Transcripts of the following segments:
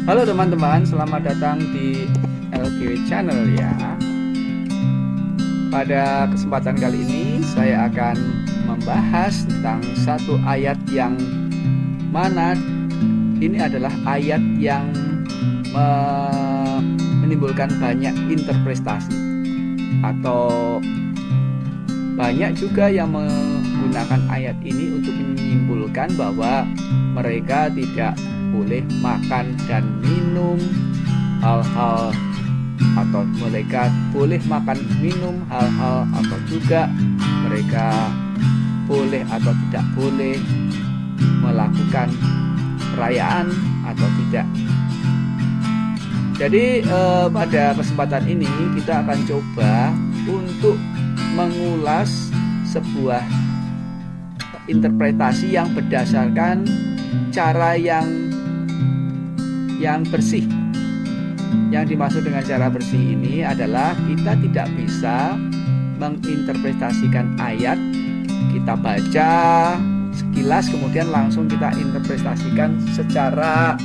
Halo teman-teman, selamat datang di LGW Channel ya. Pada kesempatan kali ini saya akan membahas tentang satu ayat yang mana ini adalah ayat yang menimbulkan banyak interpretasi, atau banyak juga yang menggunakan ayat ini untuk menyimpulkan bahwa mereka tidak boleh makan dan minum hal-hal, atau mereka boleh makan minum hal-hal, atau juga mereka boleh atau tidak boleh melakukan perayaan atau tidak. Jadi pada kesempatan ini kita akan coba untuk mengulas sebuah interpretasi yang berdasarkan cara yang bersih. Yang dimaksud dengan cara bersih ini adalah kita tidak bisa menginterpretasikan ayat, kita baca sekilas kemudian langsung kita interpretasikan secara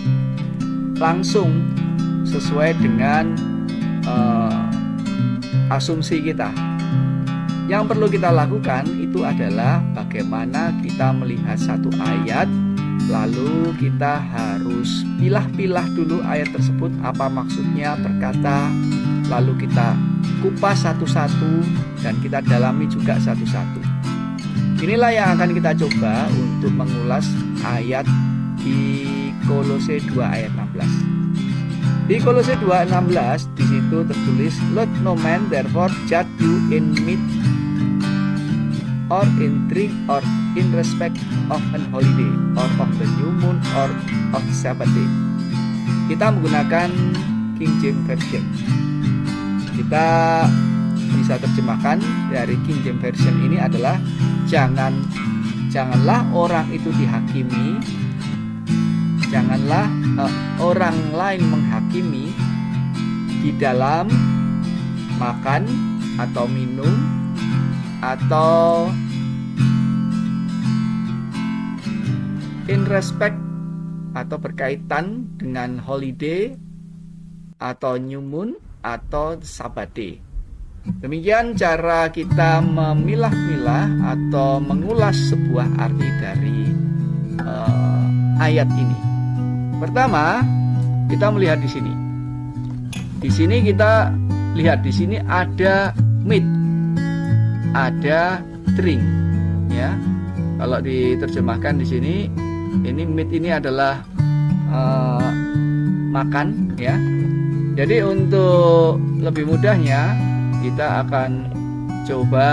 langsung sesuai dengan asumsi kita. Yang perlu kita lakukan itu adalah bagaimana kita melihat satu ayat, lalu kita harus pilah-pilah dulu ayat tersebut, apa maksudnya berkata, lalu kita kupas satu-satu dan kita dalami juga satu-satu. Inilah yang akan kita coba untuk mengulas ayat di Kolose 2 ayat 16. Di Kolose 2:16 di situ tertulis, "Let no man therefore judge you in meat or in drink or in respect of an holiday or of the new moon or of Sabbath day." Kita menggunakan King James Version. Kita bisa terjemahkan dari King James Version ini adalah janganlah orang itu dihakimi, janganlah orang lain menghakimi di dalam makan atau minum atau in respect atau berkaitan dengan holiday atau new moon atau Sabbath day. Demikian cara kita memilah-milah atau mengulas sebuah arti dari ayat ini. Pertama, kita melihat di sini. Di sini kita lihat di sini ada meat, ada drink, ya. Kalau diterjemahkan di sini, ini meat ini adalah makan, ya. Jadi untuk lebih mudahnya kita akan coba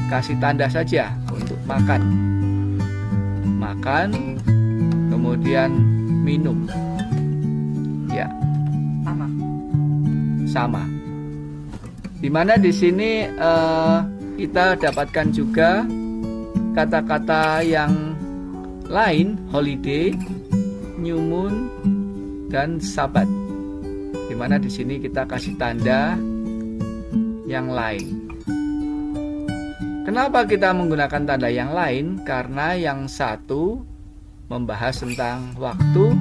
kasih tanda saja untuk makan, kemudian minum, ya, sama. Dimana di sini kita dapatkan juga kata-kata yang lain, holiday, new moon, dan Sabat. Dimana di sini kita kasih tanda yang lain. Kenapa kita menggunakan tanda yang lain? Karena yang satu membahas tentang waktu,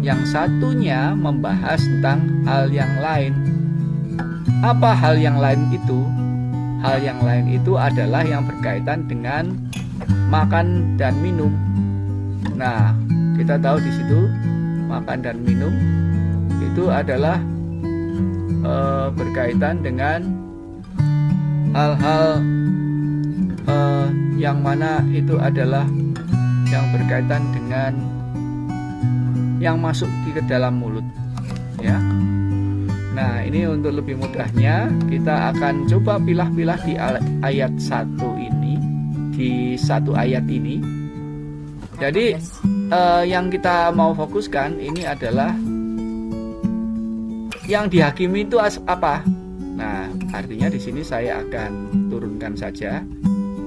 yang satunya membahas tentang hal yang lain. Apa hal yang lain itu? Hal yang lain itu adalah yang berkaitan dengan makan dan minum. Nah, kita tahu di situ makan dan minum itu adalah berkaitan dengan hal-hal yang mana itu adalah yang berkaitan dengan yang masuk ke dalam mulut, ya. Nah, ini untuk lebih mudahnya kita akan coba pilah-pilah di ayat 1 ini, di satu ayat ini. Jadi yang kita mau fokuskan ini adalah yang dihakimi itu apa? Nah, artinya di sini saya akan turunkan saja.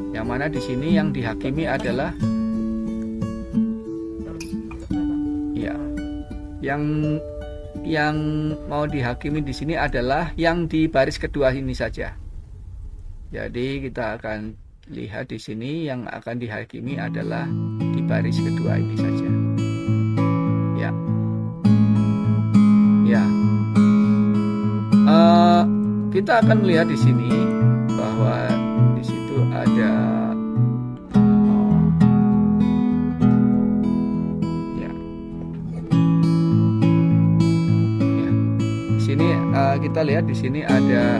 Yang mana di sini yang dihakimi adalah ya, yang mau dihakimi di sini adalah yang di baris kedua ini saja. Jadi kita akan lihat di sini yang akan dihakimi adalah di baris kedua ini saja. Ya. kita akan melihat di sini bahwa di situ ada kita lihat di sini ada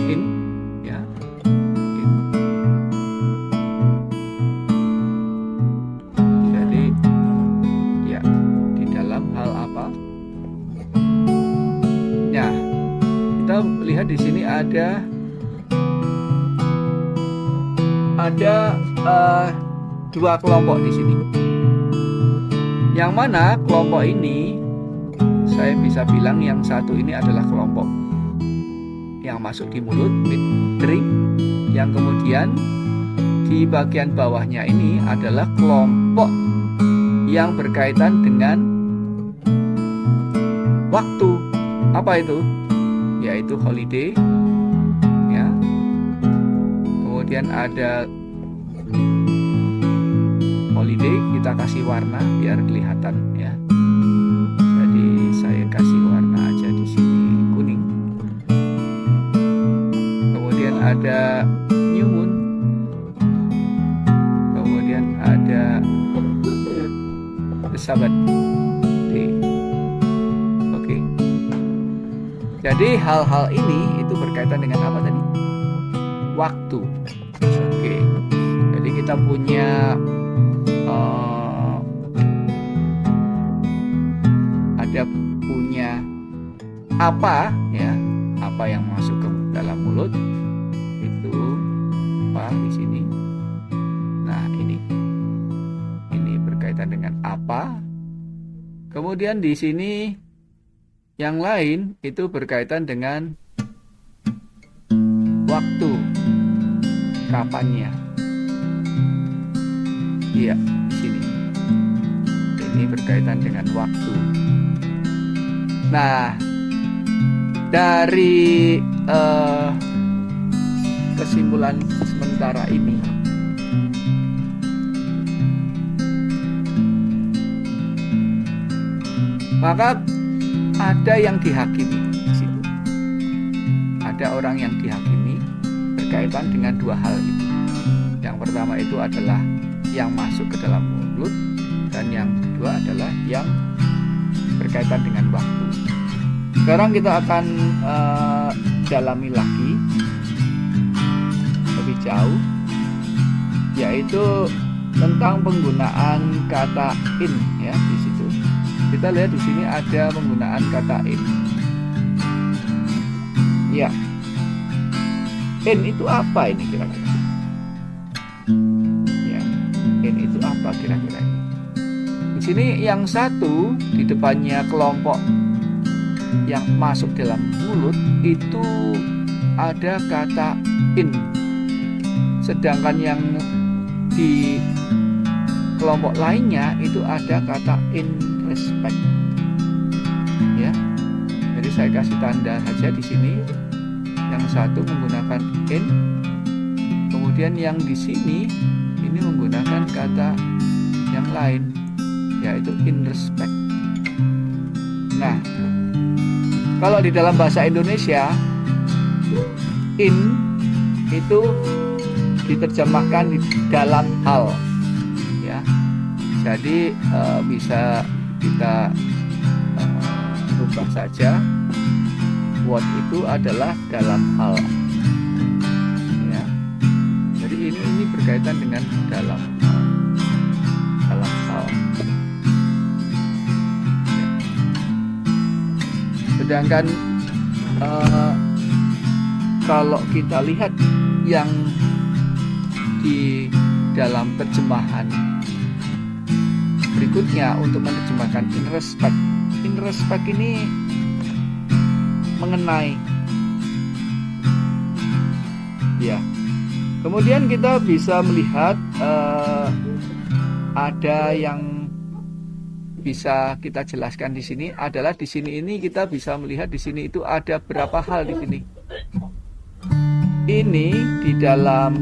in, ya, in. Jadi, ya, di dalam hal apa? Ya, kita lihat di sini ada dua kelompok di sini. Yang mana kelompok ini? Saya bisa bilang yang satu ini adalah kelompok yang masuk di mulut, with drink. Yang kemudian di bagian bawahnya ini adalah kelompok yang berkaitan dengan waktu. Apa itu? Yaitu holiday. Ya. Kemudian ada holiday, kita kasih warna biar kelihatan ya. Saya kasih warna aja di sini kuning. Kemudian ada new moon. Kemudian ada the Sabbath day. Oke. Jadi hal-hal ini itu berkaitan dengan apa tadi? Waktu. Oke. Jadi kita punya apa ya, apa yang masuk ke dalam mulut itu apa di sini. Nah, ini berkaitan dengan apa. Kemudian di sini yang lain itu berkaitan dengan waktu, kapannya. Iya, di sini. Ini berkaitan dengan waktu. Nah, dari kesimpulan sementara ini, maka ada yang dihakimi di situ. Ada orang yang dihakimi berkaitan dengan dua hal itu. Yang pertama itu adalah yang masuk ke dalam mulut, dan yang kedua adalah yang berkaitan dengan waktu. Sekarang kita akan dalami lagi lebih jauh, yaitu tentang penggunaan kata in ya di situ. Kita lihat di sini ada penggunaan kata in. Ya, in itu apa ini kira-kira? Ya, in itu apa kira-kira? Di sini yang satu di depannya kelompok yang masuk dalam mulut itu ada kata in, sedangkan yang di kelompok lainnya itu ada kata in respect ya. Jadi saya kasih tanda saja di sini. Yang satu menggunakan in, kemudian yang di sini ini menggunakan kata yang lain, yaitu in respect. Nah, kalau di dalam bahasa Indonesia, in itu diterjemahkan di dalam hal, ya. Jadi bisa kita rubah saja. What itu adalah dalam hal, ya. Jadi ini berkaitan dengan dalam hal, dalam hal. Sedangkan kalau kita lihat yang di dalam terjemahan berikutnya untuk menerjemahkan in respect. In respect ini mengenai, ya. Kemudian kita bisa melihat ada yang bisa kita jelaskan di sini adalah di sini ini kita bisa melihat di sini itu ada berapa hal di sini. Ini di dalam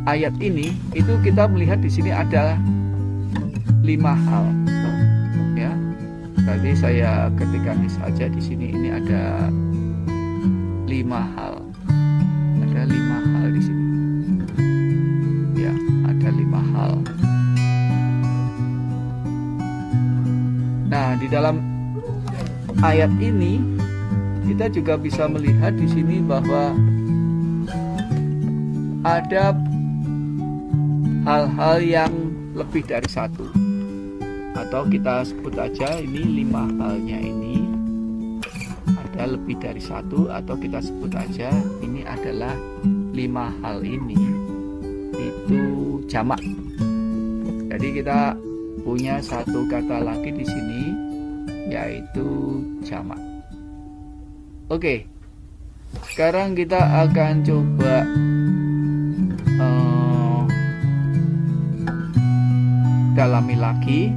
ayat ini itu kita melihat di sini ada 5 hal. Ya. Tadi saya ketikkan saja di sini, ini ada 5 hal. Ada 5 hal di sini. Ya, ada 5 hal. Nah, di dalam ayat ini kita juga bisa melihat di sini bahwa ada hal-hal yang lebih dari satu, atau kita sebut aja ini 5 halnya ini ada lebih dari satu, atau kita sebut aja ini adalah 5 hal ini itu jamak. Jadi kita punya satu kata lagi di sini yaitu jamak. Oke, sekarang kita akan coba dalami lagi,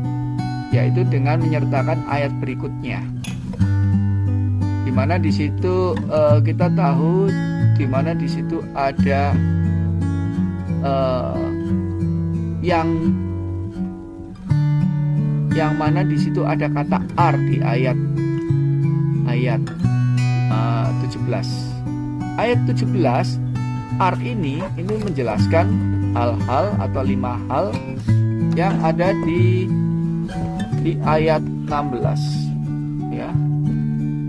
yaitu dengan menyertakan ayat berikutnya, dimana di situ kita tahu dimana di situ ada yang mana di situ ada kata ar di ayat 17. Ayat 17 ar ini menjelaskan hal-hal atau 5 hal yang ada di ayat 16 ya.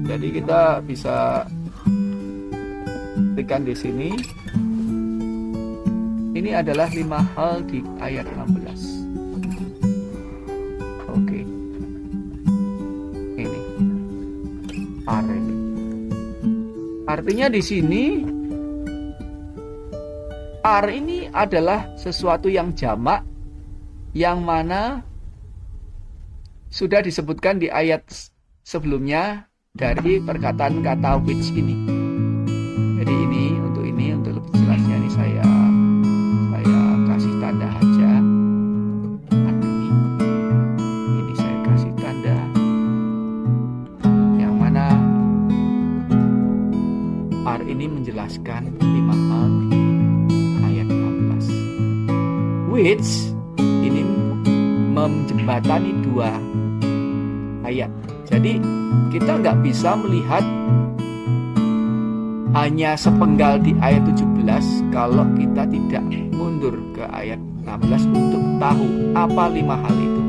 Jadi kita bisa tekan di sini. Ini adalah 5 hal di ayat 16. Oke. Ini ar ini. Artinya di sini ar ini adalah sesuatu yang jamak, yang mana sudah disebutkan di ayat sebelumnya dari perkataan kata which ini. Jadi ini untuk lebih jelasnya ini saya kasih tanda aja. Ini saya kasih tanda yang mana ar ini menjelaskan 5 hal di ayat 16. Which ini menjembatani 2 ayat. Jadi kita nggak bisa melihat hanya sepenggal di ayat 17 kalau kita tidak mundur ke ayat 16 untuk tahu apa 5 hal itu.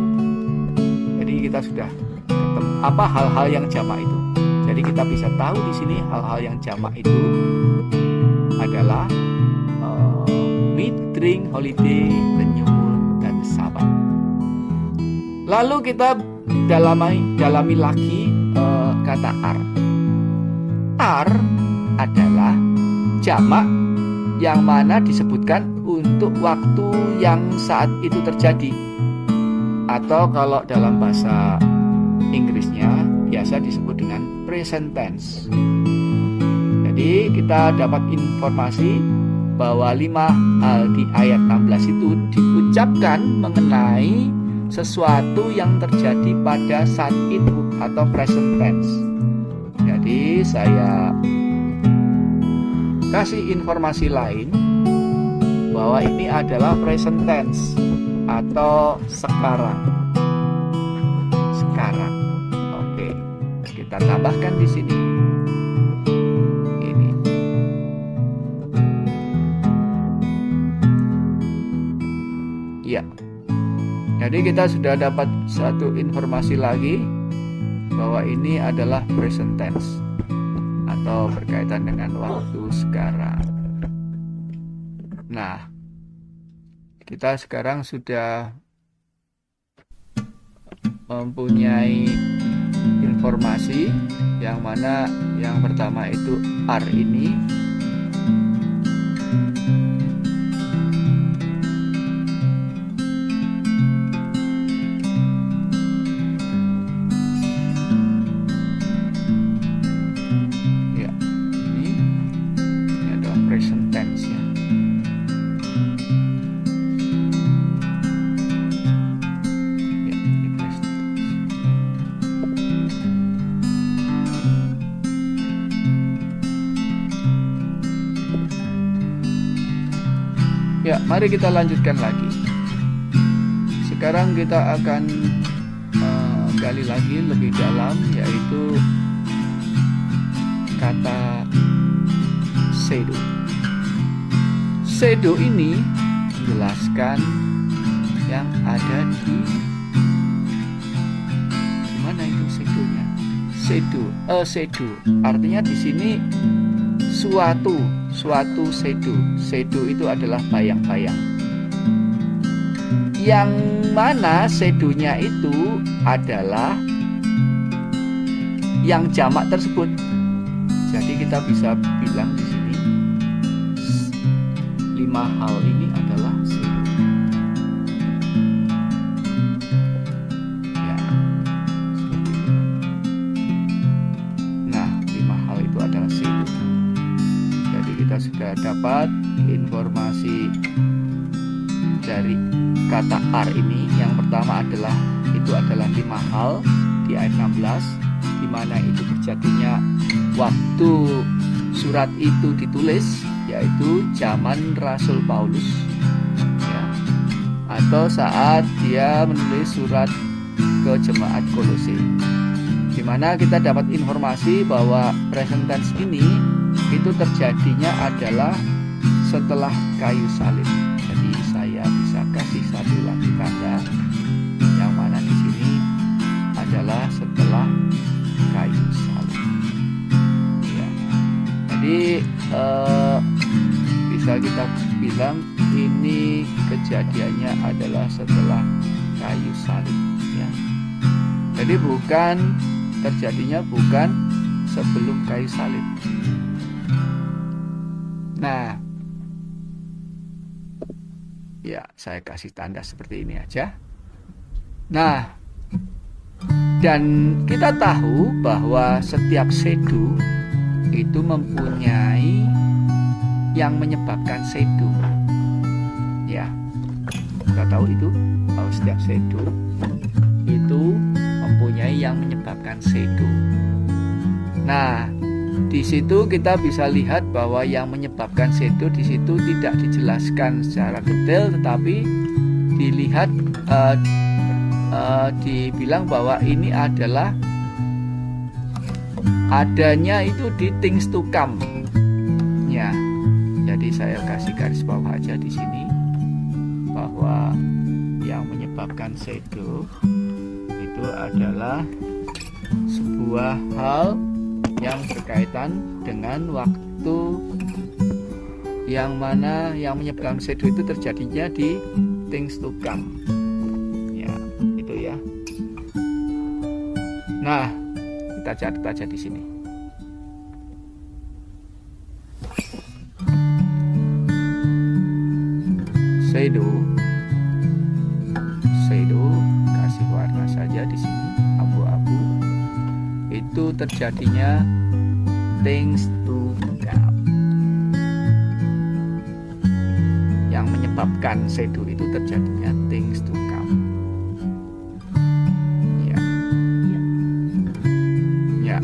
Jadi kita sudah ketemu apa hal-hal yang jamak itu. Jadi kita bisa tahu di sini hal-hal yang jamak itu adalah meat, drink, holiday, the new moon, dan Sabat. Lalu kita dalami lagi kata ar. Ar adalah jamak yang mana disebutkan untuk waktu yang saat itu terjadi, atau kalau dalam bahasa Inggrisnya biasa disebut dengan present tense. Jadi kita dapat informasi bahwa 5 hal di ayat 16 itu diucapkan mengenai sesuatu yang terjadi pada saat itu atau present tense. Jadi saya kasih informasi lain bahwa ini adalah present tense atau sekarang. Oke, kita tambahkan di sini. Ini. Ya. Jadi kita sudah dapat satu informasi lagi bahwa ini adalah present tense atau berkaitan dengan waktu sekarang. Nah, kita sekarang sudah mempunyai informasi yang mana yang pertama itu ar ini. Mari kita lanjutkan lagi. Sekarang kita akan gali lagi lebih dalam, yaitu kata shadow. Shadow ini menjelaskan yang ada di mana itu shadownya. Shadow artinya di sini suatu shadow. Shadow itu adalah bayang-bayang. Yang mana shadownya itu adalah yang jamak tersebut. Jadi kita bisa bilang di sini 5 hal ini adalah shadow. Ya, seperti itu. Nah, 5 hal itu adalah shadow. Jadi kita sudah dapat informasi dari kata R ini. Yang pertama adalah 5 hal di ayat 16, di mana itu terjadinya waktu surat itu ditulis, yaitu zaman Rasul Paulus, ya, atau saat dia menulis surat ke jemaat Kolose, di mana kita dapat informasi bahwa present tense ini itu terjadinya adalah setelah kayu salib. Jadi saya bisa kasih satu lagi tanda, yang mana di sini adalah setelah kayu salib. Ya. Jadi bisa kita bilang ini kejadiannya adalah setelah kayu salib. Ya. Jadi terjadinya bukan sebelum kayu salib. Nah, ya, saya kasih tanda seperti ini aja. Nah, dan kita tahu bahwa setiap shadow itu mempunyai yang menyebabkan shadow. Ya, kita tahu itu bahwa setiap shadow itu mempunyai yang menyebabkan shadow. Nah, di situ kita bisa lihat bahwa yang menyebabkan shadow di situ tidak dijelaskan secara detail, tetapi dilihat dibilang bahwa ini adalah adanya itu di things to come. Ya, jadi saya kasih garis bawah aja di sini bahwa yang menyebabkan shadow itu adalah sebuah hal yang berkaitan dengan waktu, yang mana yang menyebabkan shadow itu terjadinya di things to come. Ya, itu ya. Nah, kita catat aja di sini. Shadow kasih warna saja di sini abu-abu. Itu terjadinya things to come. Yang menyebabkan shadow itu terjadinya things to come. Ya. Ya.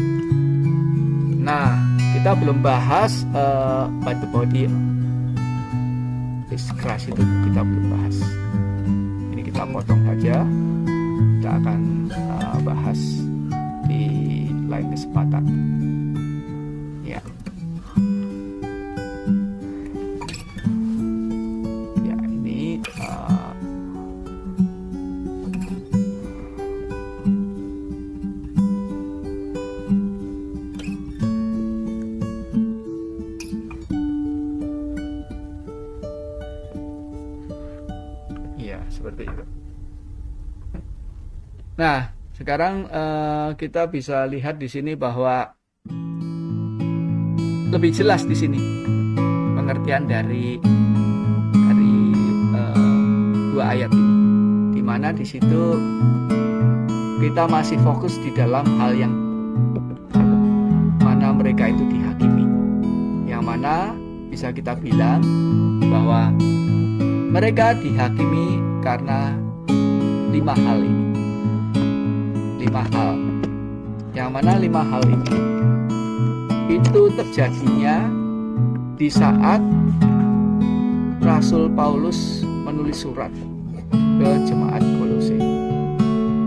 Nah, kita belum bahas by the body is Christ, itu kita belum bahas. Ini kita potong saja. Kita akan bahas di lain kesempatan. Ya. Ya, ini ya, seperti itu. Nah, sekarang kita bisa lihat di sini bahwa lebih jelas di sini pengertian dari dua ayat ini, di mana di situ kita masih fokus di dalam hal yang mana mereka itu dihakimi, yang mana bisa kita bilang bahwa mereka dihakimi karena 5 hal ini. 5 hal, yang mana 5 hal ini itu terjadinya di saat Rasul Paulus menulis surat ke jemaat Kolose,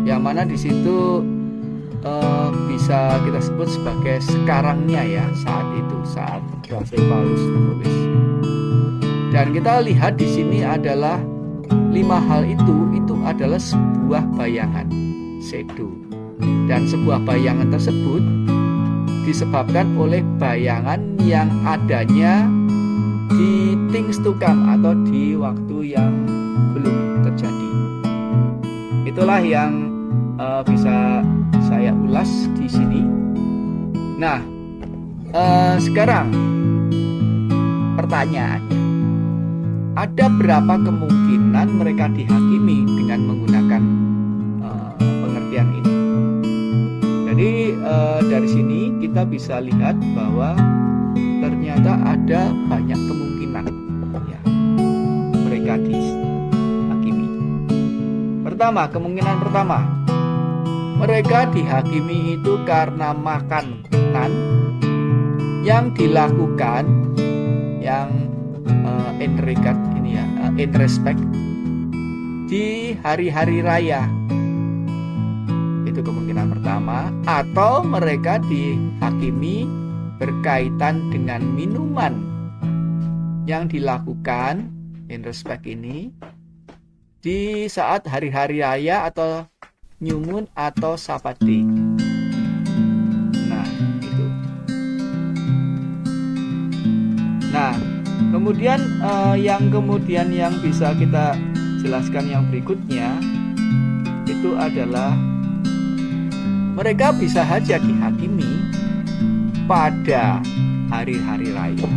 yang mana di situ bisa kita sebut sebagai sekarangnya ya, saat Rasul Paulus menulis. Dan kita lihat di sini adalah 5 hal itu adalah sebuah bayangan, shadow. Dan sebuah bayangan tersebut disebabkan oleh bayangan yang adanya di things to come atau di waktu yang belum terjadi. Itulah yang bisa saya ulas di sini. Nah, sekarang pertanyaannya, ada berapa kemungkinan mereka dihakimi dengan menggunakan pengertian ini? Jadi dari sini kita bisa lihat bahwa ternyata ada banyak kemungkinan ya, mereka dihakimi. Kemungkinan pertama, mereka dihakimi itu karena makanan yang dilakukan yang in respect di hari-hari raya. Itu kemungkinan pertama. Atau mereka dihakimi berkaitan dengan minuman yang dilakukan in respect ini di saat hari-hari raya atau New Moon atau Sabbath Day. Nah, itu. Nah, kemudian yang bisa kita jelaskan yang berikutnya itu adalah mereka bisa saja dihakimi pada hari-hari raya,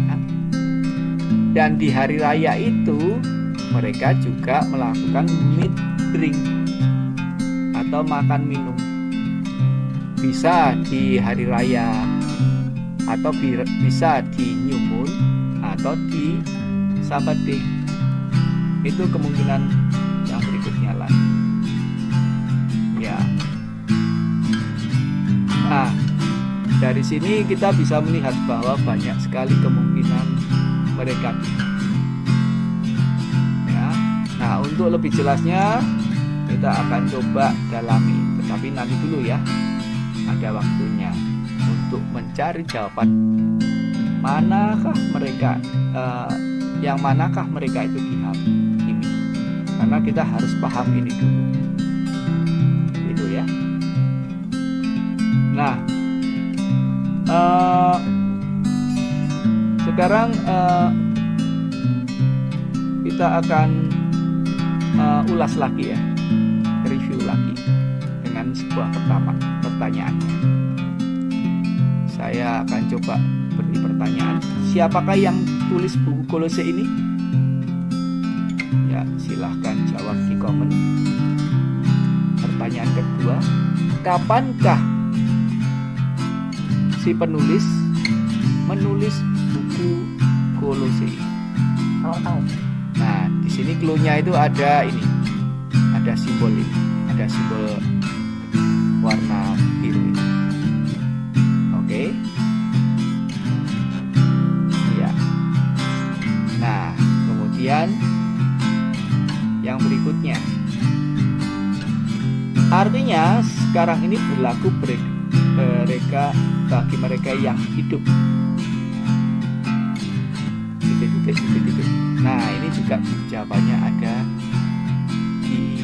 dan di hari raya itu mereka juga melakukan meat drink atau makan minum, bisa di hari raya atau bisa di New Moon atau di Sabbath Day. Itu kemungkinan yang berikutnya lagi ya. Nah, dari sini kita bisa melihat bahwa banyak sekali kemungkinan mereka ya. Nah, untuk lebih jelasnya kita akan coba dalami, tetapi nanti dulu ya, ada waktunya untuk mencari jawaban manakah mereka itu dihakimi, karena kita harus paham ini dulu gitu ya. Nah, sekarang kita akan ulas lagi ya, review lagi dengan sebuah pertanyaan. Saya akan coba beri pertanyaan, siapakah yang tulis buku Kolose ini? Ya, silahkan jawab di komen. Pertanyaan kedua, kapankah si penulis menulis buku Kolose? Nah, di sini clue-nya itu ada ini, ada simbol ini, ada simbol warna biru ini. Oke. Ya. Nah, kemudian yang berikutnya, artinya sekarang ini berlaku bagi mereka yang hidup. Titik. Nah, ini juga jawabannya ada di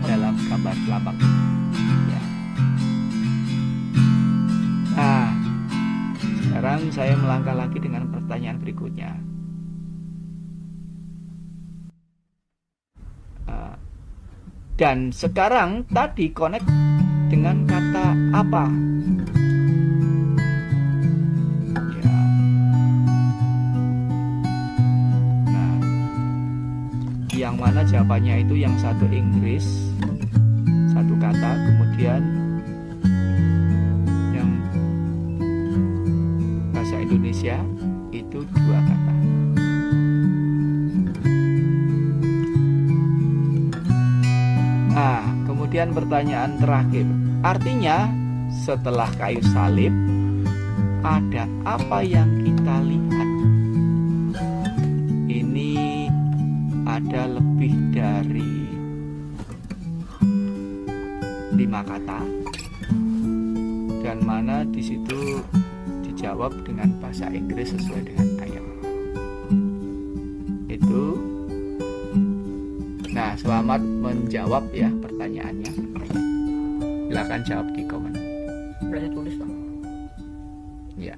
dalam gambar lambang ya. Nah, sekarang saya melangkah lagi dengan pertanyaan berikutnya. Dan sekarang tadi connect dengan kata apa? Ya. Nah, yang mana jawabannya itu yang satu Inggris, satu kata, kemudian yang bahasa Indonesia itu 2 kata. Nah, kemudian pertanyaan terakhir, artinya setelah kayu salib ada apa yang kita lihat? ada lebih dari 5 kata dan mana di situ dijawab dengan bahasa Inggris sesuai dengan ayat itu. Nah, selamat menjawab ya pertanyaannya. Silakan jawab di komen. Udah ditulis dong. Ya.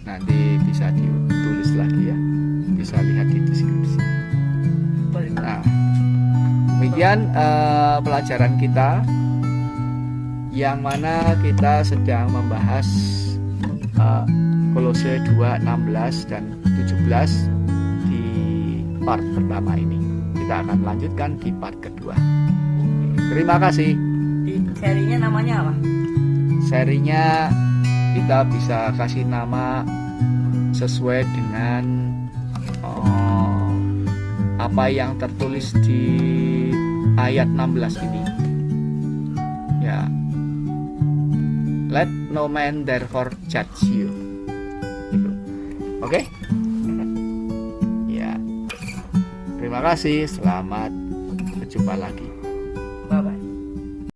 Nanti bisa ditulis lagi ya. Bisa lihat di deskripsi. Nah, demikian pelajaran kita yang mana kita sedang membahas Kolose 2:16 dan 17 di part pertama ini. Kita akan lanjutkan di part kedua. Terima kasih. Di serinya namanya apa? Serinya kita bisa kasih nama sesuai dengan apa yang tertulis di ayat 16 ini. Ya. Let no man therefore judge you. Gitu. Oke? Ya. Terima kasih. Selamat berjumpa lagi.